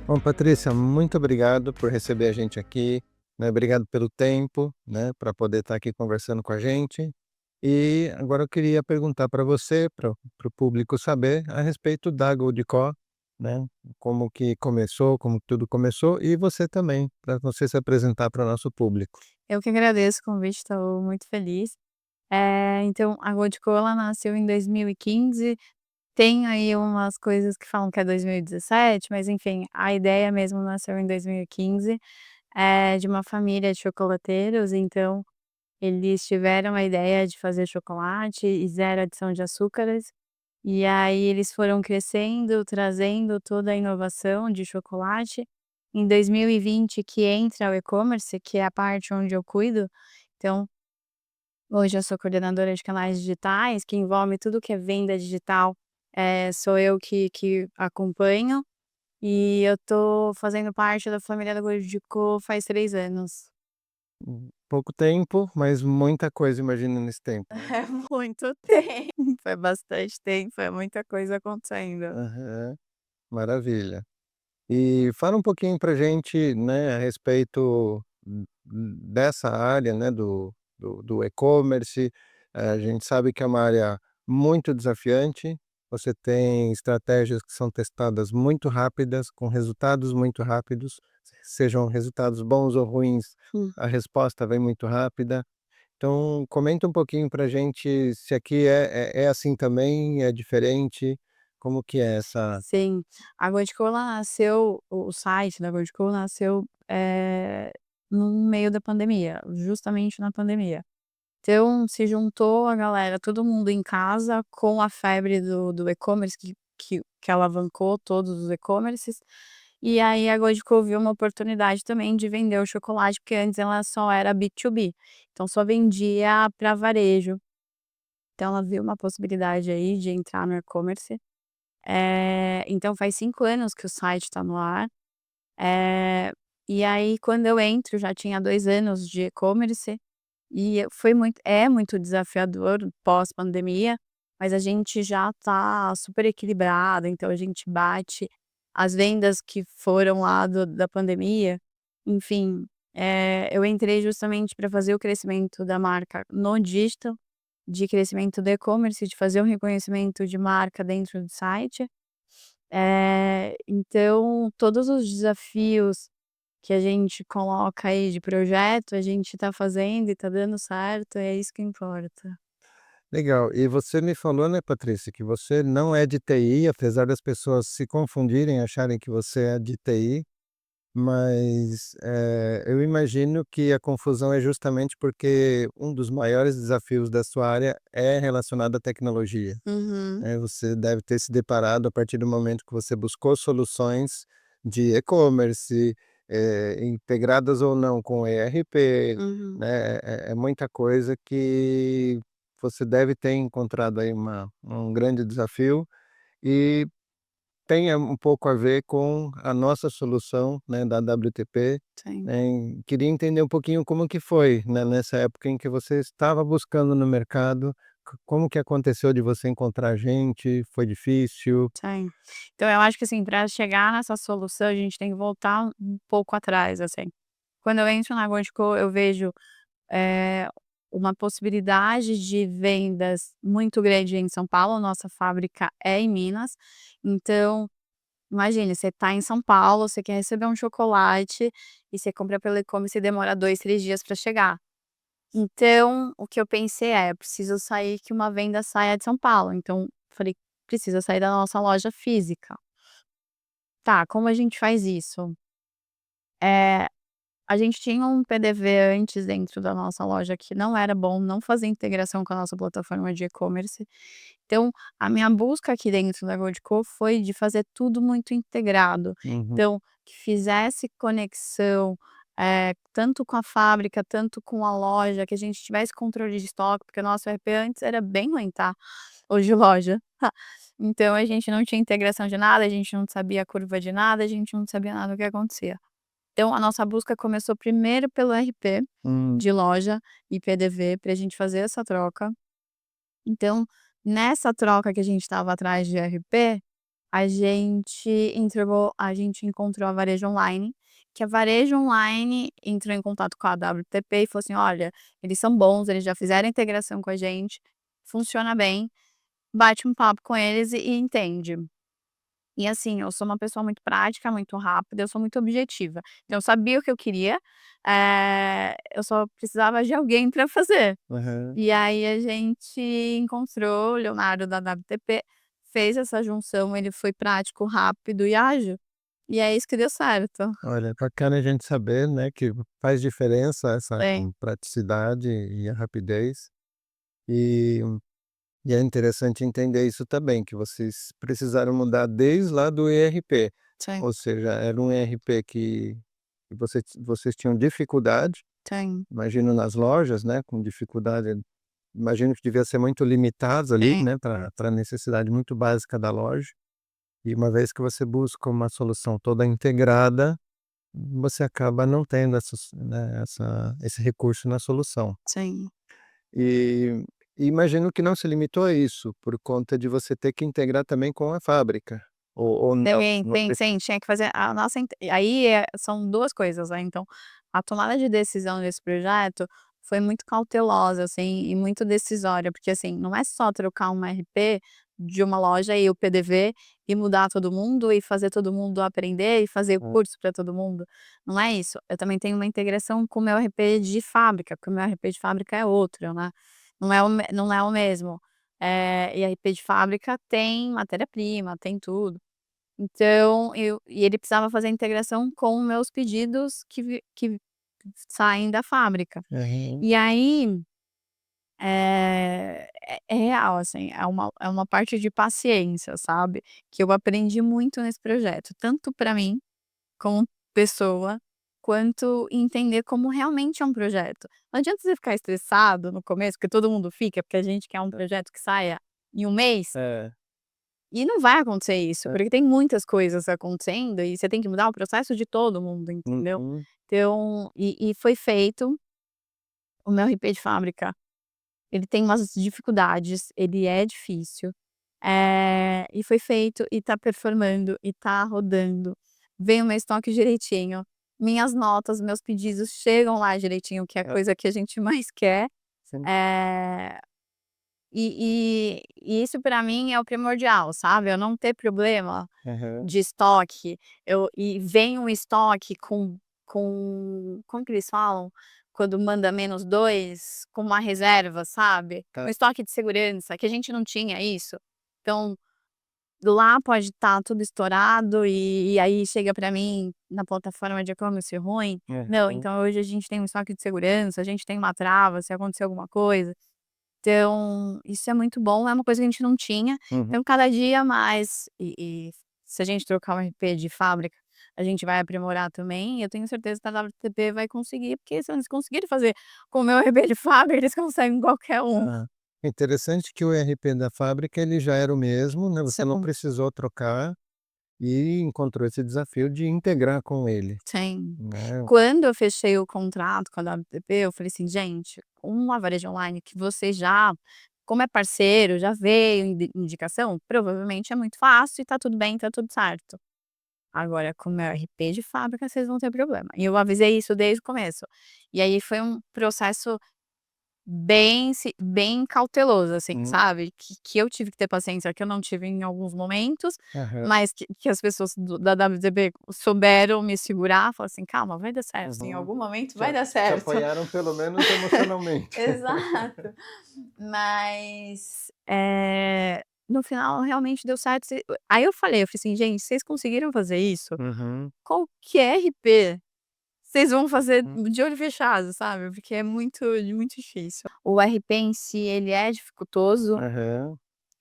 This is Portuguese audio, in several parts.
Bom, Patrícia, muito obrigado por receber a gente aqui, né? Obrigado pelo tempo, né, para poder estar aqui conversando com a gente. E agora eu queria perguntar para você, para o público saber a respeito da Goldco, né? Como que começou, como tudo começou, e você também, para você se apresentar para o nosso público. Eu que agradeço o convite, estou muito feliz. Então a Goldco ela nasceu em 2015, tem aí umas coisas que falam que é 2017, mas enfim, a ideia mesmo nasceu em 2015, de uma família de chocolateiros, então eles tiveram a ideia de fazer chocolate e zero adição de açúcares, e aí eles foram crescendo, trazendo toda a inovação de chocolate. Em 2020 que entra o e-commerce, que é a parte onde eu cuido, então hoje eu sou coordenadora de canais digitais, que envolve tudo que é venda digital, sou eu que acompanho, e eu tô fazendo parte da família da Goldco faz 3 anos. Pouco tempo, mas muita coisa, imagino, nesse tempo, né? É muito tempo, é bastante tempo, é muita coisa acontecendo. Aham, maravilha. E fala um pouquinho pra gente, né, a respeito dessa área, né, do e-commerce. A gente sabe que é uma área muito desafiante, você tem estratégias que são testadas muito rápidas, com resultados muito rápidos, sejam resultados bons ou ruins, Hum. a resposta vem muito rápida. Então comenta um pouquinho pra gente se aqui é assim também, é diferente, como que é essa. Sim, a Goldco ela nasceu o site da Goldco nasceu, no meio da pandemia, justamente na pandemia. Então, se juntou a galera, todo mundo em casa, com a febre do e-commerce que alavancou todos os e-commerces, e aí a Goldco viu uma oportunidade também de vender o chocolate, porque antes ela só era B2B, então só vendia para varejo. Então ela viu uma possibilidade aí de entrar no e-commerce. Então faz 5 anos que o site está no ar, eh, e aí quando eu entro já tinha 2 anos de e-commerce, e foi muito desafiador pós-pandemia, mas a gente já tá super equilibrado, então a gente bate as vendas que foram lá da pandemia. Enfim, eu entrei justamente para fazer o crescimento da marca no digital, de crescimento do e-commerce, de fazer um reconhecimento de marca dentro do site. Então todos os desafios que a gente coloca aí de projeto, a gente tá fazendo e tá dando certo, é isso que importa. Legal. E você me falou, né, Patrícia, que você não é de TI, apesar das pessoas se confundirem, acharem que você é de TI, mas, eu imagino que a confusão é justamente porque um dos maiores desafios da sua área é relacionado à tecnologia, Uhum, né. Você deve ter se deparado a partir do momento que você buscou soluções de e-commerce, integradas ou não com ERP, uhum. né, é muita coisa que você deve ter encontrado aí um grande desafio e tem um pouco a ver com a nossa solução, né, da WTP, Sim. né. Queria entender um pouquinho como que foi, né, nessa época em que você estava buscando no mercado, como que aconteceu de você encontrar a gente, foi difícil? Sim. Então eu acho que, assim, para chegar nessa solução, a gente tem que voltar um pouco atrás, assim. Quando eu entro na Goldco, eu vejo, eh, uma possibilidade de vendas muito grande em São Paulo, nossa fábrica é em Minas, então imagine, você tá em São Paulo, você quer receber um chocolate e você compra pelo e-commerce e demora 2, 3 dias para chegar. Então, o que eu pensei é: "Eu preciso sair que uma venda saia de São Paulo", então falei: "Precisa sair da nossa loja física". Tá, como a gente faz isso? Eh, a gente tinha um PDV antes dentro da nossa loja que não era bom, não fazia integração com a nossa plataforma de e-commerce. Então, a minha busca aqui dentro da Goldco foi de fazer tudo muito integrado. Uhum. Então, que fizesse conexão, tanto com a fábrica, tanto com a loja, que a gente tivesse controle de estoque, porque o nosso ERP antes era bem ruim, tá, o de loja. Então a gente não tinha integração de nada, a gente não sabia a curva de nada, a gente não sabia nada do que acontecia. Então a nossa busca começou primeiro pelo ERP Hum. de loja e PDV pra gente fazer essa troca. Então, nessa troca que a gente estava atrás de ERP, a gente encontrou a Varejo Online, que a Varejo Online entrou em contato com a WTP e falou assim: "Olha, eles são bons, eles já fizeram a integração com a gente, funciona bem, bate um papo com eles e entende". E assim, eu sou uma pessoa muito prática, muito rápida, eu sou muito objetiva. Então eu sabia o que eu queria, eu só precisava de alguém para fazer. Aham. E aí a gente encontrou o Leonardo da WTP, fez essa junção, ele foi prático, rápido e ágil, e é isso que deu certo. Olha, bacana a gente saber, né, que faz diferença essa Sim, praticidade e a rapidez. E é interessante entender isso também, que vocês precisaram mudar desde lá do ERP, sim, ou seja, era um ERP que vocês tinham dificuldade, sim, imagino nas lojas, né, com dificuldade, imagino que devia ser muito limitado ali, sim, né, para a necessidade muito básica da loja, e uma vez que você busca uma solução toda integrada, você acaba não tendo essas, né, esse recurso na solução. sim. E imagino que não se limitou a isso, por conta de você ter que integrar também com a fábrica, ou não? Tem, Não tem, preci sim, tinha que fazer a nossa aí, são 2 coisas, né, então, a tomada de decisão desse projeto foi muito cautelosa, assim, e muito decisória, porque, assim, não é só trocar um ERP de uma loja e o PDV e mudar todo mundo e fazer todo mundo aprender e fazer o Hum, curso para todo mundo, não é isso. Eu também tenho uma integração com o meu ERP de fábrica, porque o meu ERP de fábrica é outro, né, não é o mesmo. ERP de fábrica tem matéria-prima, tem tudo. Então ele precisava fazer a integração com meus pedidos que saem da fábrica. aham, E aí, é real, assim, é uma parte de paciência, sabe, que eu aprendi muito nesse projeto, tanto para mim, como pessoa, quanto entender como realmente é um projeto. Não adianta você ficar estressado no começo, porque todo mundo fica, porque a gente quer um projeto que saia em um mês. é, E não vai acontecer isso, é, porque tem muitas coisas acontecendo e você tem que mudar o processo de todo mundo, entendeu. uhum, Então foi feito, o meu RP de fábrica, ele tem umas dificuldades, ele é difícil, e foi feito e tá performando e tá rodando, vem o meu estoque direitinho, minhas notas, meus pedidos chegam lá direitinho, que é a é, coisa que a gente mais quer, sim, eh e isso pra mim é o primordial, sabe, eu não ter problema aham, de estoque, vem um estoque com como que eles falam? Quando manda -2 com uma reserva, sabe? Um tá, estoque de segurança, que a gente não tinha isso. Então, lá pode estar tudo estourado e aí chega pra mim na plataforma de e-commerce ruim. Não, aham, então hoje a gente tem um estoque de segurança, a gente tem uma trava se acontecer alguma coisa. Então, isso é muito bom, é uma coisa que a gente não tinha, uhum. então cada dia mais se a gente trocar o RP de fábrica, a gente vai aprimorar também, e eu tenho certeza que a WTP vai conseguir, porque se eles conseguirem fazer com o meu RP de fábrica, eles conseguem qualquer um. Ah, interessante que o ERP da fábrica ele já era o mesmo, né, você não São precisou trocar, e encontrou esse desafio de integrar com ele, Sim. né. Quando eu fechei o contrato com a WTP, eu falei assim: "Gente, uma varejo online que você já como é parceiro, já veio indicação, provavelmente é muito fácil e tá tudo bem, tá tudo certo. Agora com o meu RP de fábrica vocês vão ter problema". E eu avisei isso desde o começo. E aí foi um processo bem cauteloso, assim, Hum, sabe, que eu tive que ter paciência, que eu não tive em alguns momentos, aham, mas que as pessoas da WTP souberam me segurar, falar assim: "Calma, vai dar certo, em uhum. algum momento Te vai a dar te certo". apoiaram pelo menos emocionalmente. Exato. Mas, no final realmente deu certo, aí eu falei assim: "Gente, vocês conseguiram fazer isso, Uhum. qualquer RP vocês vão fazer Hum, de olho fechado", sabe, porque é muito difícil. O RP em si, ele é dificultoso, aham.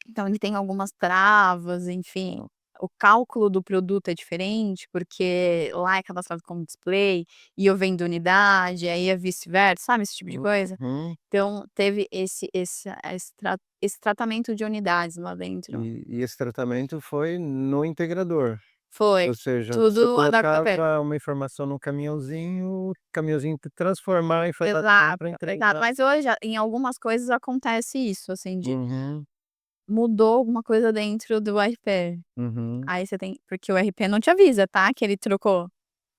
então ele tem algumas travas, enfim. O cálculo do produto é diferente, porque lá é cadastrado como display, e eu vendo unidade, aí é vice-versa, sabe, esse tipo de coisa? Uhum. Então teve esse tratamento de unidades lá dentro. E esse tratamento foi no integrador, Foi, ou seja, você tudo a WP. colocava uma informação num caminhãozinho, o caminhãozinho transformar e fazer Exato, para exato. entregar. Mas hoje em algumas coisas acontece isso, assim, de Uhum. mudou alguma coisa dentro do RP. Uhum. Aí você tem porque o RP não te avisa, tá, que ele trocou.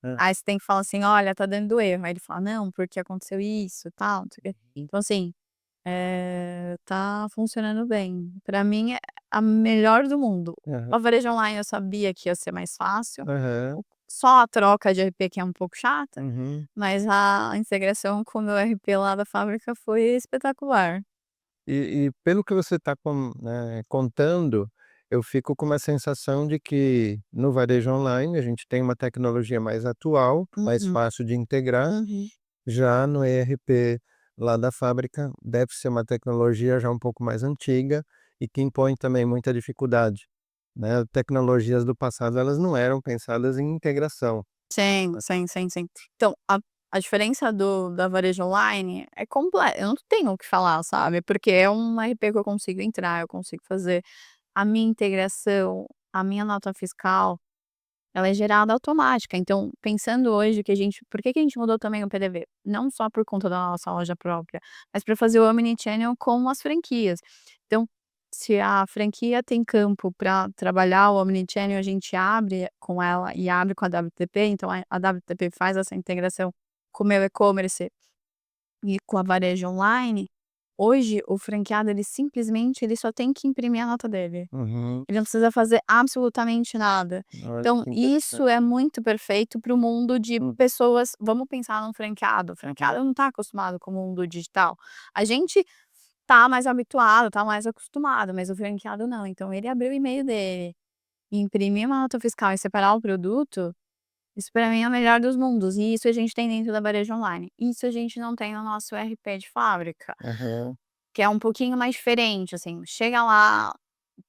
Hã. Aí você tem que falar assim: "Olha, tá dando erro". Aí ele fala: "Não, porque aconteceu isso, tal, não sei o quê". Então assim, tá funcionando bem. Pra mim é a melhor do mundo. Aham. O varejo online eu sabia que ia ser mais fácil, Aham. só a troca de RP que é um pouco chata, Uhum. mas a integração com o meu RP lá da fábrica foi espetacular. E pelo que você está contando, eu fico com uma sensação de que no varejo online a gente tem uma tecnologia mais atual, mais Uhum, fácil de integrar, uhum. já no ERP lá da fábrica deve ser uma tecnologia já um pouco mais antiga e que impõe também muita dificuldade, né. Tecnologias do passado elas não eram pensadas em integração. Sim, sim, sim, sim. Então, a diferença do da varejo online é completa. Eu não tenho o que falar, sabe, porque é um RP que eu consigo entrar, eu consigo fazer a minha integração, a minha nota fiscal, ela é gerada automática. Então, pensando hoje que a gente por que que a gente mudou também o PDV? Não só por conta da nossa loja própria, mas para fazer o omnichannel com as franquias. Então, se a franquia tem campo para trabalhar o omnichannel, a gente abre com ela e abre com a WTP, então a WTP faz essa integração com o meu e-commerce e com a varejo online. Hoje, o franqueado, ele só tem que imprimir a nota dele. Uhum. Ele não precisa fazer absolutamente nada. Olha Então, que isso interessante. é muito perfeito para o mundo de Hum. pessoas. Vamos pensar num franqueado, o franqueado não está acostumado com o mundo digital. A gente tá mais habituado, tá mais acostumado, mas o franqueado não. Então ele abrir o e-mail dele, imprimir uma nota fiscal e separar o produto, isso para mim é o melhor dos mundos, e isso a gente tem dentro da varejo online. Isso a gente não tem no nosso ERP de fábrica, Aham. que é um pouquinho mais diferente, assim, chega lá.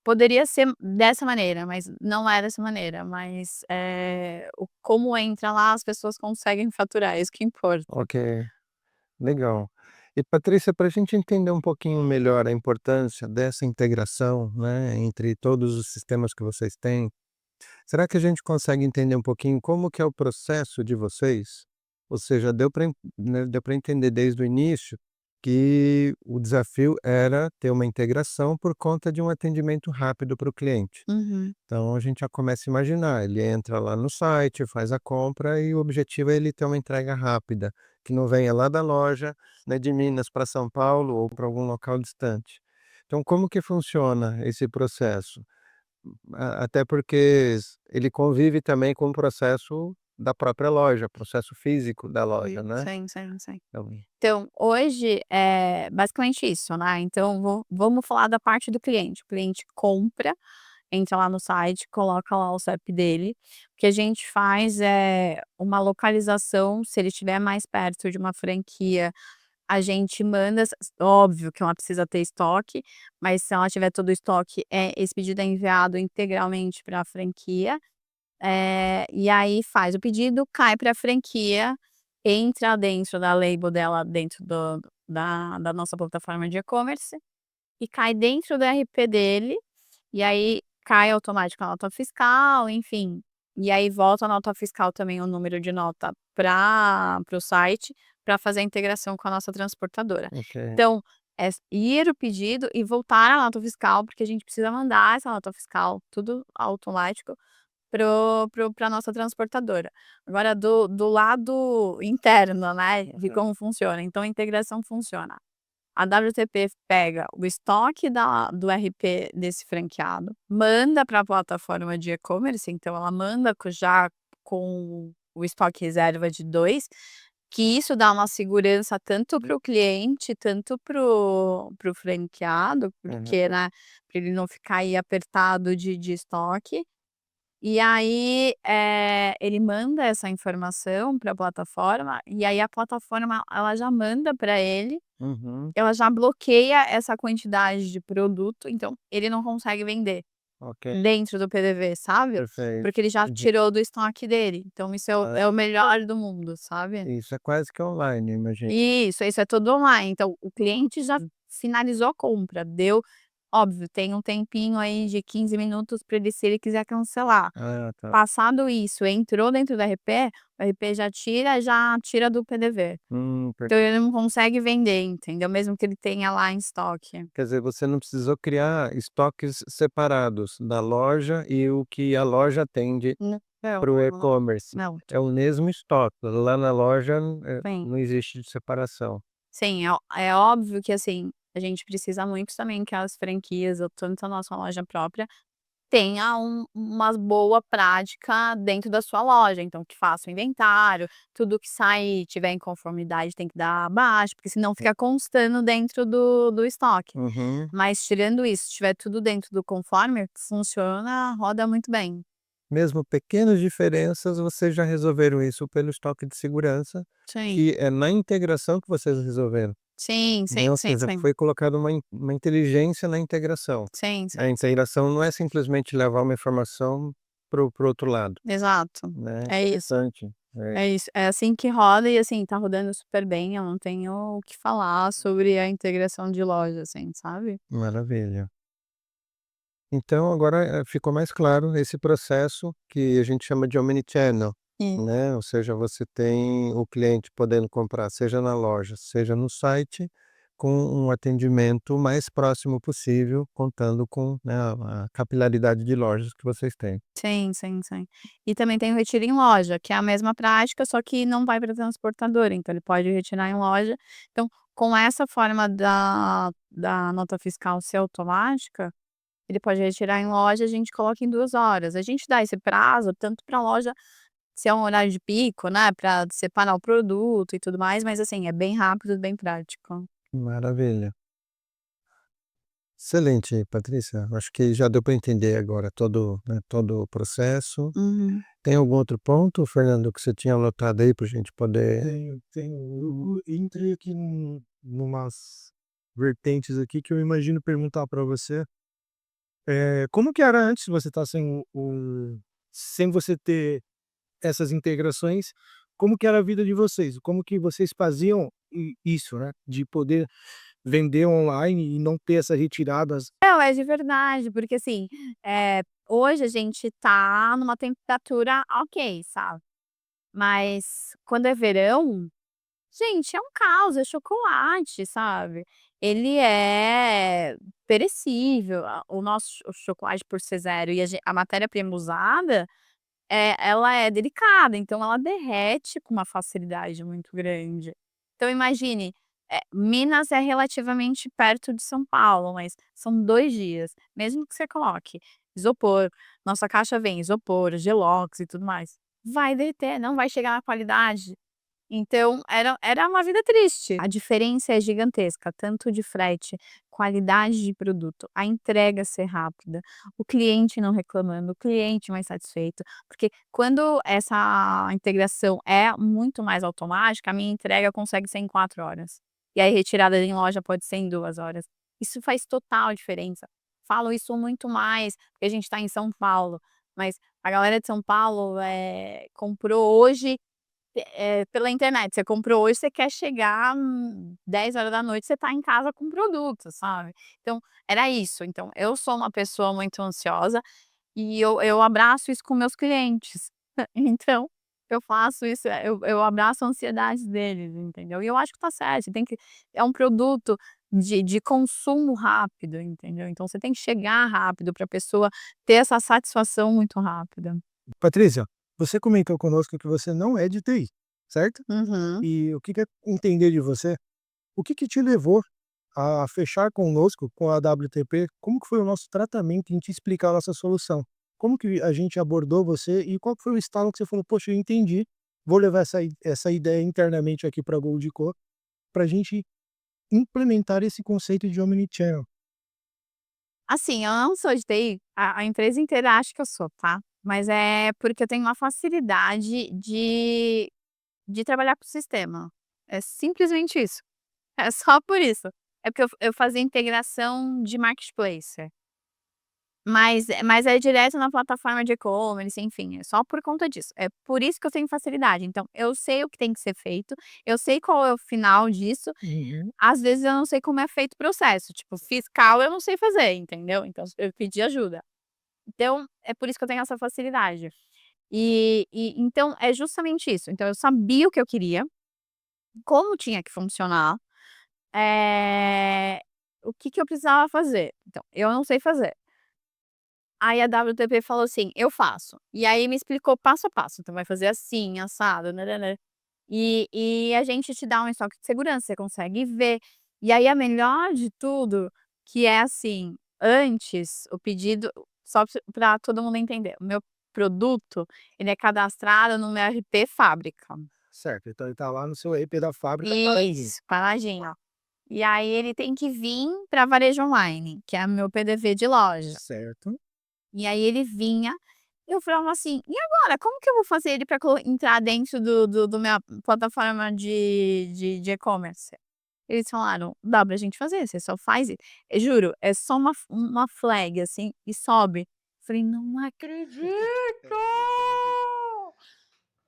Poderia ser dessa maneira, mas não é dessa maneira, mas, o como entra lá, as pessoas conseguem faturar, é isso que importa. Ok. Legal. E Patrícia, para a gente entender um pouquinho melhor a importância dessa integração, né, entre todos os sistemas que vocês têm, será que a gente consegue entender um pouquinho como que é o processo de vocês? Ou seja, deu para entender desde o início que o desafio era ter uma integração por conta de um atendimento rápido para o cliente. Uhum. Então a gente já começa a imaginar, ele entra lá no site, faz a compra e o objetivo é ele ter uma entrega rápida, que não venha lá da loja, né, de Minas para São Paulo ou para algum local distante. Então como que funciona esse processo? Até porque ele convive também com o processo da própria loja, processo físico da loja, né. Sim, sim, sim. Então Então, hoje é basicamente isso, né, então vamos falar da parte do cliente. O cliente compra, entra lá no site, coloca lá o CEP dele. O que a gente faz é uma localização, se ele estiver mais perto de uma franquia, a gente manda óbvio que ela precisa ter estoque, mas se ela tiver todo o estoque, esse pedido é enviado integralmente para a franquia. E aí faz o pedido, cai para a franquia, entra dentro da label dela, dentro da nossa plataforma de e-commerce, e cai dentro do RP dele, e aí cai automático a nota fiscal, enfim. E aí volta a nota fiscal também, o número de nota para o site, para fazer a integração com a nossa transportadora. ok. Então, é ir o pedido e voltar a nota fiscal, porque a gente precisa mandar essa nota fiscal, tudo automático, para nossa transportadora. Agora do lado interno, né, de Uhum. como funciona, então a integração funciona. A WTP pega o estoque do RP desse franqueado, manda para a plataforma de e-commerce, então ela manda já com o estoque reserva de 2, que isso dá uma segurança tanto para o cliente, tanto para o franqueado, porque, Uhum. né, para ele não ficar aí apertado de estoque. E aí, ele manda essa informação para a plataforma, e aí a plataforma ela já manda para ele, Uhum. ela já bloqueia essa quantidade de produto, então ele não consegue vender Ok, dentro do PDV, sabe. perfeito. Porque ele já Entendi. tirou do estoque dele, então isso é o melhor do mundo, sabe. Isso é quase que online, imagino. Isso é tudo online, então o cliente já finalizou a compra, deu Óbvio, tem um tempinho aí de 15 minutos para ele, se ele quiser cancelar. Ah, tá. Passado isso, entrou dentro do RP, o RP já tira do PDV. Então ele não consegue vender, entendeu? Mesmo que ele tenha lá em estoque. Quer dizer, você não precisou criar estoques separados da loja e o que a loja atende Não, para o não, e-commerce. não, É o mesmo estoque, lá na loja, sim. não existe separação. Sim, é óbvio que, assim, a gente precisa muito também que as franquias ou tanto a nossa loja própria tenha uma boa prática dentro da sua loja, então que faça o inventário, tudo que sair tiver em conformidade tem que dar abaixo, porque senão fica constando dentro do estoque. Uhum. Mas tirando isso, se tiver tudo dentro do conforme, funciona, roda muito bem. Mesmo pequenas diferenças, vocês já resolveram isso pelo estoque de segurança, Sim. que é na integração que vocês resolveram, Sim, né, sim, ou sim, seja, sim. foi colocada uma inteligência na integração. Sim, A sim. integração não é simplesmente levar uma informação para o outro lado, Exato. né, É isso. interessante. É, É isso, é assim que roda e, assim, tá rodando super bem, eu não tenho o que falar sobre a integração de loja, assim, sabe. maravilha. Então agora, ficou mais claro esse processo que a gente chama de omnichannel, E né, ou seja, você tem o cliente podendo comprar seja na loja, seja no site, com um atendimento o mais próximo possível, contando com, né, a capilaridade de lojas que vocês têm. sim, sim, sim. E também tem o retiro em loja, que é a mesma prática, só que não vai para transportadora, então ele pode retirar em loja. Então, com essa forma da nota fiscal ser automática, ele pode retirar em loja, a gente coloca em 2 horas. A gente dá esse prazo tanto para a loja, se é um horário de pico, né, para separar o produto e tudo mais, mas, assim, é bem rápido, bem prático. Maravilha. Excelente, Patrícia. Acho que já deu para entender agora todo, né, todo o processo. Uhum. Tem algum outro ponto, Fernando, que você tinha anotado aí para a gente poder. Tenho. Eu entrei aqui numas vertentes aqui que eu imagino perguntar para você. Como que era antes de você estar sem você ter essas integrações, como que era a vida de vocês? Como que vocês faziam isso, né, de poder vender online e não ter essa retiradas. Não, é de verdade, porque assim, hoje a gente tá numa temperatura ok, sabe, mas quando é verão, gente, é um caos, é chocolate, sabe. Ele é perecível, o nosso o chocolate por ser zero e a matéria-prima usada, ela é delicada, então ela derrete com uma facilidade muito grande. Então imagine, Minas é relativamente perto de São Paulo, mas são 2 dias, mesmo que você coloque isopor, nossa caixa vem isopor, gelox e tudo mais, vai derreter, não vai chegar na qualidade. Então era uma vida triste. A diferença é gigantesca, tanto de frete, qualidade de produto, a entrega ser rápida, o cliente não reclamando, o cliente mais satisfeito, porque quando essa integração é muito mais automática, a minha entrega consegue ser em 4 horas, e aí retirada em loja pode ser em 2 horas. Isso faz total diferença. Falo isso muito mais, porque a gente está em São Paulo, mas a galera de São Paulo, comprou hoje pela internet, você comprou hoje, você quer chegar, 10 horas da noite, você tá em casa com o produto, sabe. Então, era isso. Então, eu sou uma pessoa muito ansiosa e eu abraço isso com meus clientes. Então, eu faço isso, eu abraço a ansiedade deles, entendeu. E eu acho que tá certo, você tem que é um produto de consumo rápido, entendeu. Então você tem que chegar rápido pra pessoa ter essa satisfação muito rápida. Patrícia, você comentou conosco que você não é de TI, certo? Uhum. E eu queria entender de você, o que que te levou a fechar conosco, com a WTP, como que foi o nosso tratamento em te explicar a nossa solução? Como que a gente abordou você e qual que foi o estalo que você falou: "Poxa, eu entendi, vou levar essa ideia internamente aqui para a Gold Co, pra gente implementar esse conceito de omnichannel". Assim, eu não sou de TI, a empresa inteira acha que eu sou, tá. Mas é porque eu tenho uma facilidade de trabalhar com o sistema. É simplesmente isso. É só por isso. É porque eu fazia integração de marketplace. Mas é direto na plataforma de e-commerce, enfim, é só por conta disso. É por isso que eu tenho facilidade. Então, eu sei o que tem que ser feito, eu sei qual é o final disso. Uhum. Às vezes eu não sei como é feito o processo, tipo, fiscal eu não sei fazer, entendeu? Então eu pedi ajuda. Então, é por isso que eu tenho essa facilidade. E então é justamente isso. Então eu sabia o que eu queria, como tinha que funcionar, o que que eu precisava fazer. Então, eu não sei fazer. Aí a WTP falou assim: "Eu faço". E aí me explicou passo a passo, então vai fazer assim, assado, nã-nã-nã. E a gente te dá um estoque de segurança, você consegue ver. E aí a melhor de tudo, que é assim, antes o pedido só pra todo mundo entender, o meu produto, ele é cadastrado no meu RP Fábrica. Certo, então ele tá lá no seu RP da fábrica paradinho. Isso, paradinho. E aí ele tem que vir pra varejo online, que é o meu PDV de loja. Certo. E aí ele vinha, eu falava assim: "E agora, como que eu vou fazer ele para entrar dentro do minha plataforma de e-commerce?". Eles falaram: "Dá pra gente fazer, você só faz juro, é só uma flag, assim, e sobe". Falei: "Não acredito!".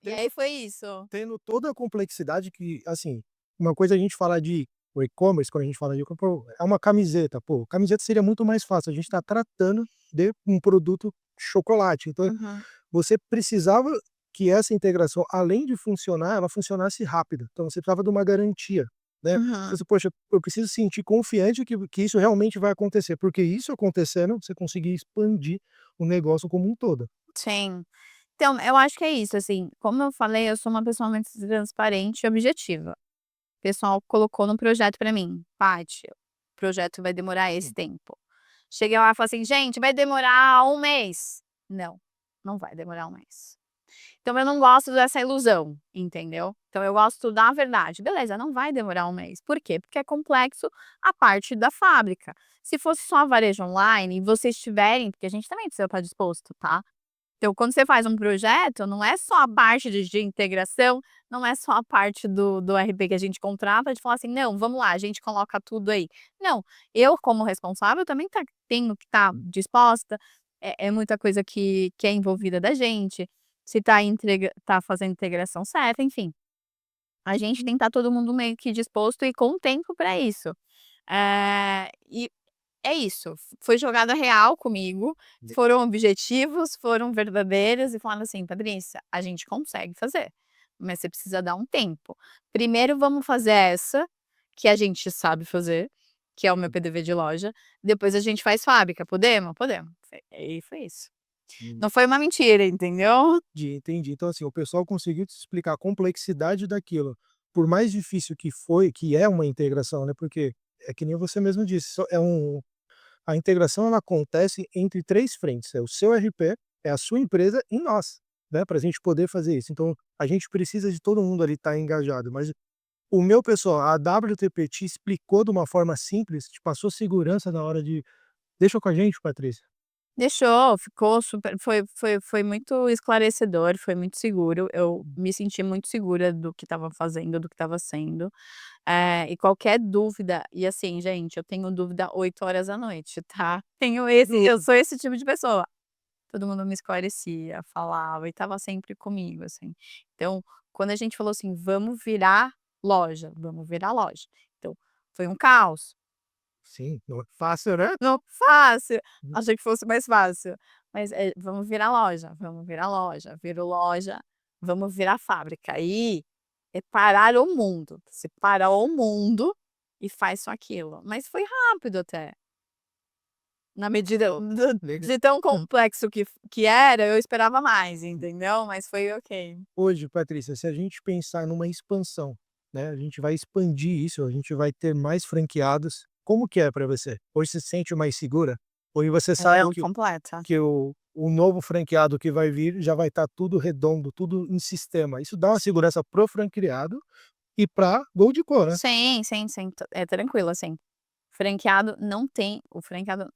E Tendo aí foi isso. tendo toda a complexidade que, assim, uma coisa é a gente falar de o e-commerce, quando a gente fala de pô, é uma camiseta, pô, camiseta seria muito mais fácil, a gente tá tratando de um produto chocolate, então Uhum, você precisava que essa integração, além de funcionar, ela funcionasse rápido, então você precisava de uma garantia, né. uhum. Você: "Poxa, eu preciso sentir confiante que isso realmente vai acontecer", porque isso acontecendo, você conseguia expandir o negócio como um todo. Sim. Então, eu acho que é isso, assim, como eu falei, eu sou uma pessoa muito transparente e objetiva. O pessoal colocou no projeto pra mim: "Paty, o projeto vai demorar esse Hum. tempo". Cheguei lá e falei assim: "Gente, vai demorar um mês". Não, não vai demorar um mês. Então eu não gosto dessa ilusão, entendeu. Então eu gosto da verdade. Beleza, não vai demorar um mês. Por quê? Porque é complexo a parte da fábrica. Se fosse só varejo online e vocês tiverem porque a gente também precisa estar disposto, tá. Então, quando você faz um projeto, não é só a parte de integração, não é só a parte do RP que a gente contrata de falar assim: "Não, vamos lá, a gente coloca tudo aí". Não, eu como responsável também tenho que estar disposta, é muita coisa que é envolvida da gente, se tá fazendo integração certa, enfim. A gente tem que estar todo mundo meio que disposto e com tempo para isso. E é isso, foi jogada real comigo, foram objetivos, foram verdadeiros e falaram assim: "Patrícia, a gente consegue fazer, mas você precisa dar um tempo. Primeiro vamos fazer essa, que a gente sabe fazer, que é o meu PDV de loja, depois a gente faz fábrica, podemos? Podemos". E foi isso. Hum. Não foi uma mentira, entendeu? Entendi. Então, assim, o pessoal conseguiu te explicar a complexidade daquilo. Por mais difícil que foi, que é uma integração, né, porque é que nem você mesmo disse, a integração ela acontece entre 3 frentes, é o seu RP, é a sua empresa e nós, né, pra gente poder fazer isso. Então, a gente precisa de todo mundo ali estar engajado, mas o meu pessoal, a WTP te explicou de uma forma simples, te passou segurança na hora de: "Deixa com a gente, Patrícia". Deixou, ficou super foi muito esclarecedor, foi muito seguro, eu me senti muito segura do que estava fazendo, do que estava sendo, e qualquer dúvida e assim gente, eu tenho dúvida 8 horas da noite, tá. Eu sou esse tipo de pessoa. Todo mundo me esclarecia, falava e estava sempre comigo, assim. Então, quando a gente falou assim: "Vamos virar loja, vamos virar loja". Então, foi um caos. Sim, não é fácil, né? Não fácil, Hum. achei que fosse mais fácil, mas, vamos virar loja, vamos virar loja, virou loja, vamos virar fábrica, aí é parar o mundo, você para o mundo e faz só aquilo, mas foi rápido até, na medida Legal. de tão complexo que era, eu esperava mais, entendeu, mas foi ok. Hoje, Patrícia, se a gente pensar numa expansão, né, a gente vai expandir isso, a gente vai ter mais franqueados. Como que é para você? Hoje você se sente mais segura? Hoje você sabe Não, que completa. o novo franqueado que vai vir já vai estar tudo redondo, tudo em sistema. Isso dá uma segurança pro franqueado e pra Gold Co, né? Sim, sim, sim, é tranquilo, assim. Franqueado não tem o franqueado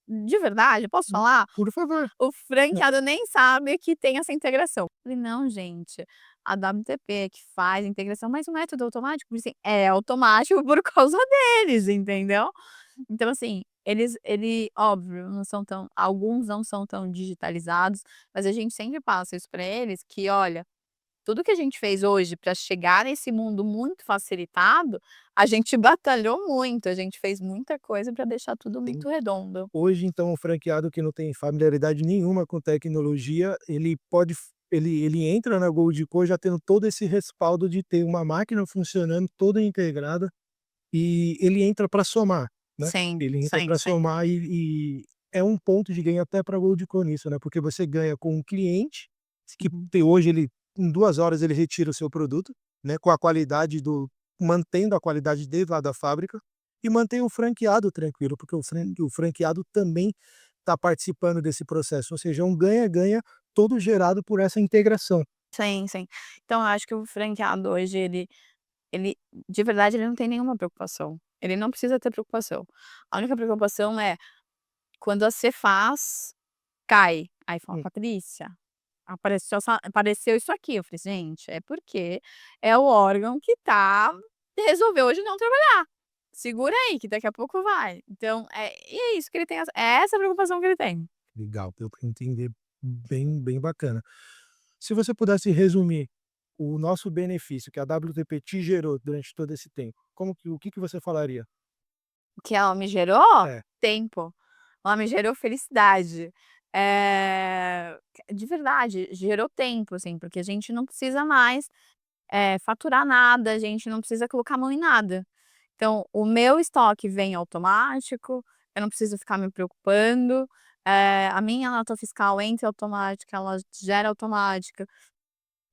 de verdade, posso falar? Por favor. O franqueado nem sabe que tem essa integração. Falei: "Não, gente, a WTP que faz a integração, mas o método automático?". Falei assim: "É automático por causa deles", entendeu. Então assim, óbvio, não são tão alguns não são tão digitalizados, mas a gente sempre passa isso para eles que: "Olha, tudo que a gente fez hoje para chegar nesse mundo muito facilitado, a gente batalhou muito, a gente fez muita coisa para deixar tudo Tem muito redondo". hoje, então, o franqueado que não tem familiaridade nenhuma com tecnologia, ele pode f ele entra na Goldco já tendo todo esse respaldo de ter uma máquina funcionando toda integrada, e ele entra para somar, né. Sim, Ele entra sim, para sim. somar e é um ponto de ganho até para a Goldco nisso, né, porque você ganha com o cliente, que Uhum. hoje ele em 2 horas ele retira o seu produto, né, com a qualidade do mantendo a qualidade desde lá da fábrica, e mantém o franqueado tranquilo, porque o franqueado também está participando desse processo, ou seja, é um ganha-ganha todo gerado por essa integração. Sim, sim. Então eu acho que o franqueado hoje ele de verdade ele não tem nenhuma preocupação, ele não precisa ter preocupação. A única preocupação é quando a Cefaz cai, aí fala: Hum, "Patrícia, apareceu isso aqui", eu falei: "Gente, é porque é o órgão que resolveu hoje não trabalhar, segura aí que daqui a pouco vai". Então, e é isso que ele tem é essa a preocupação que ele tem. legal, deu para entender bem bacana. Se você pudesse resumir o nosso benefício que a WTP te gerou durante todo esse tempo, como que o que que você falaria? O que ela me gerou? É, Tempo. Ela me gerou felicidade. De verdade, gerou tempo, assim, porque a gente não precisa mais, faturar nada, a gente não precisa colocar a mão em nada. Então, o meu estoque vem automático, eu não preciso ficar me preocupando, a minha nota fiscal entra automática, ela gera automática.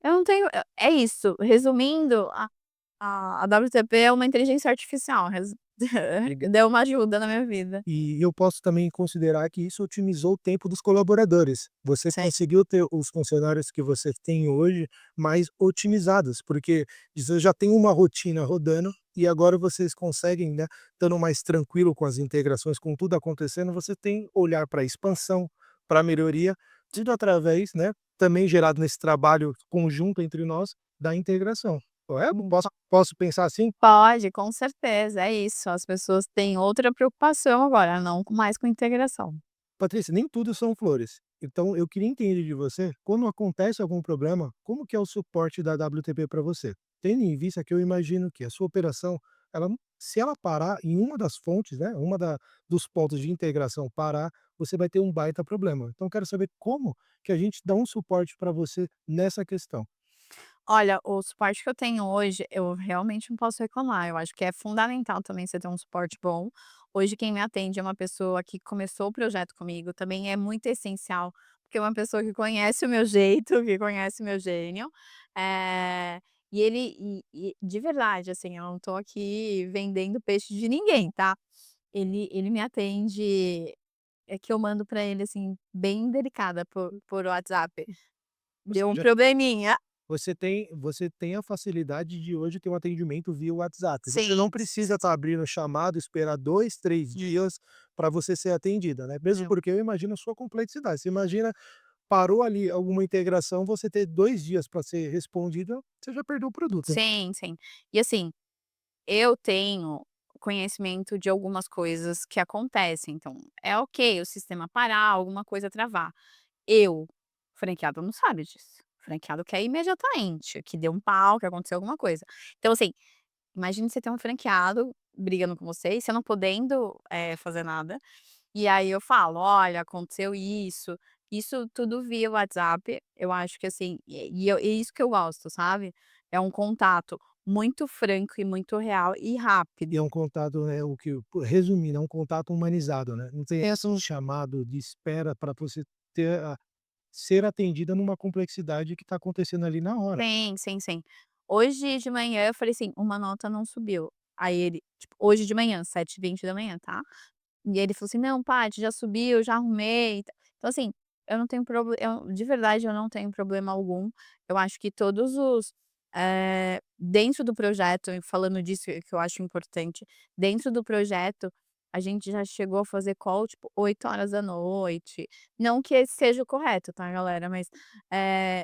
Eu não tenho é isso, resumindo, a WTP é uma inteligência artificial, deu uma ajuda na minha vida. e eu posso também considerar que isso otimizou o tempo dos colaboradores. Você Sim. conseguiu ter os funcionários que você tem hoje mais otimizados, porque você já tem uma rotina rodando e agora vocês conseguem, né, estando mais tranquilo com as integrações, com tudo acontecendo, você tem olhar para expansão, para melhoria, tudo através, né, também gerado nesse trabalho conjunto entre nós, da integração. É, posso pensar assim? Pode, com certeza, é isso, as pessoas têm outra preocupação agora, não mais com integração. Patrícia, nem tudo são flores. Então eu queria entender de você, quando acontece algum problema, como que é o suporte da WTP para você? Tendo em vista que eu imagino que a sua operação, se ela parar em uma das fontes, né, dos pontos de integração parar, você vai ter um baita problema. Então eu quero saber como que a gente dá um suporte para você nessa questão. Olha, o suporte que eu tenho hoje, eu realmente não posso reclamar, eu acho que é fundamental também você ter um suporte bom. Hoje quem me atende é uma pessoa que começou o projeto comigo, também é muito essencial, porque é uma pessoa que conhece o meu jeito, que conhece o meu gênio, e de verdade, assim, eu não tô aqui vendendo peixe de ninguém, tá. Ele me atende, é que eu mando pra ele, assim, bem delicada por WhatsApp. Ou Deu um seja, probleminha. você tem a facilidade de hoje ter um atendimento via WhatsApp. Você não Sim. precisa estar abrindo chamado, esperar 2, 3 dias para você ser atendida, né. Mesmo É. porque eu imagino a sua complexidade. Você imagina, parou ali alguma integração, você ter 2 dias para ser respondida, você já perdeu o produto. Sim, sim. E assim, eu tenho conhecimento de algumas coisas que acontecem, então é ok o sistema parar, alguma coisa travar. O franqueado não sabe disso. O franqueado quer imediatamente, que deu um pau, que aconteceu alguma coisa. Então assim, imagine você ter um franqueado brigando com você e você não podendo, fazer nada. E aí eu falo: "Olha, aconteceu isso tudo via WhatsApp". Eu acho que assim, é isso que eu gosto, sabe. É um contato muito franco e muito real e E é rápido. um contato, né, o que resumindo, é um contato humanizado, né. Não tem essa um chamado de espera para você ter ser atendida numa complexidade que está acontecendo ali na hora. Sim, sim, sim. Hoje de manhã eu falei assim: "Uma nota não subiu". Aí ele tipo, hoje de manhã, 7h20, tá. E ele falou assim: "Não, Paty, já subiu, já arrumei e tal". Então assim, eu não tenho proble eu de verdade eu não tenho problema algum. Eu acho que todos os, dentro do projeto, e falando disso que eu acho importante, dentro do projeto, a gente já chegou a fazer call, tipo, 8 horas da noite. Não que esse seja o correto, tá, galera, mas,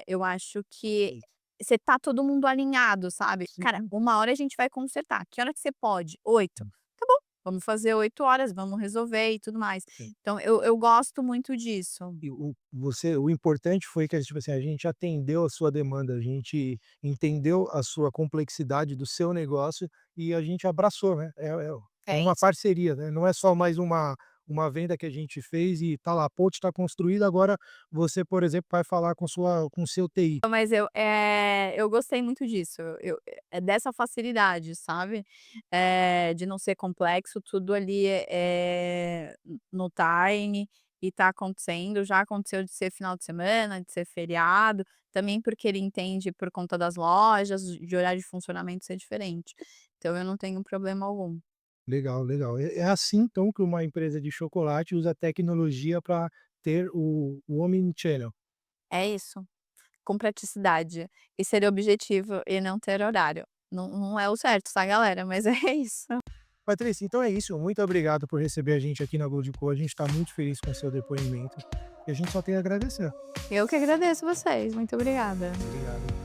eu acho que você tá todo mundo alinhado, sabe. Sim. "Cara, 1 hora a gente vai consertar. Que hora que você pode? 8. Tá bom". vamos fazer 8 horas, vamos resolver e tudo mais. Sim. Então eu gosto muito disso. E o importante foi que, tipo assim, a gente atendeu a sua demanda, a gente entendeu a sua complexidade do seu negócio e a gente abraçou, né, é É uma isso. parceria, né, não é só mais uma venda que a gente fez e tá lá, a ponte está construída, agora você, por exemplo, vai falar com o seu TI. Mas eu gostei muito disso, é dessa facilidade, sabe, de não ser complexo, tudo ali no time e tá acontecendo, já aconteceu de ser final de semana, de ser feriado, também porque ele entende por conta das lojas, de horário de funcionamento ser diferente. Então eu não tenho problema algum. Legal, legal. É assim então que uma empresa de chocolate usa tecnologia para ter o omnichannel. É isso, com praticidade, e ser objetivo e não ter horário. Não é o certo, tá galera, mas é isso. Patrícia, então é isso. Muito obrigado por receber a gente aqui na Goldco. A gente está muito feliz com o seu depoimento e a gente só tem a agradecer. Eu que agradeço vocês, muito obrigada. Obrigado.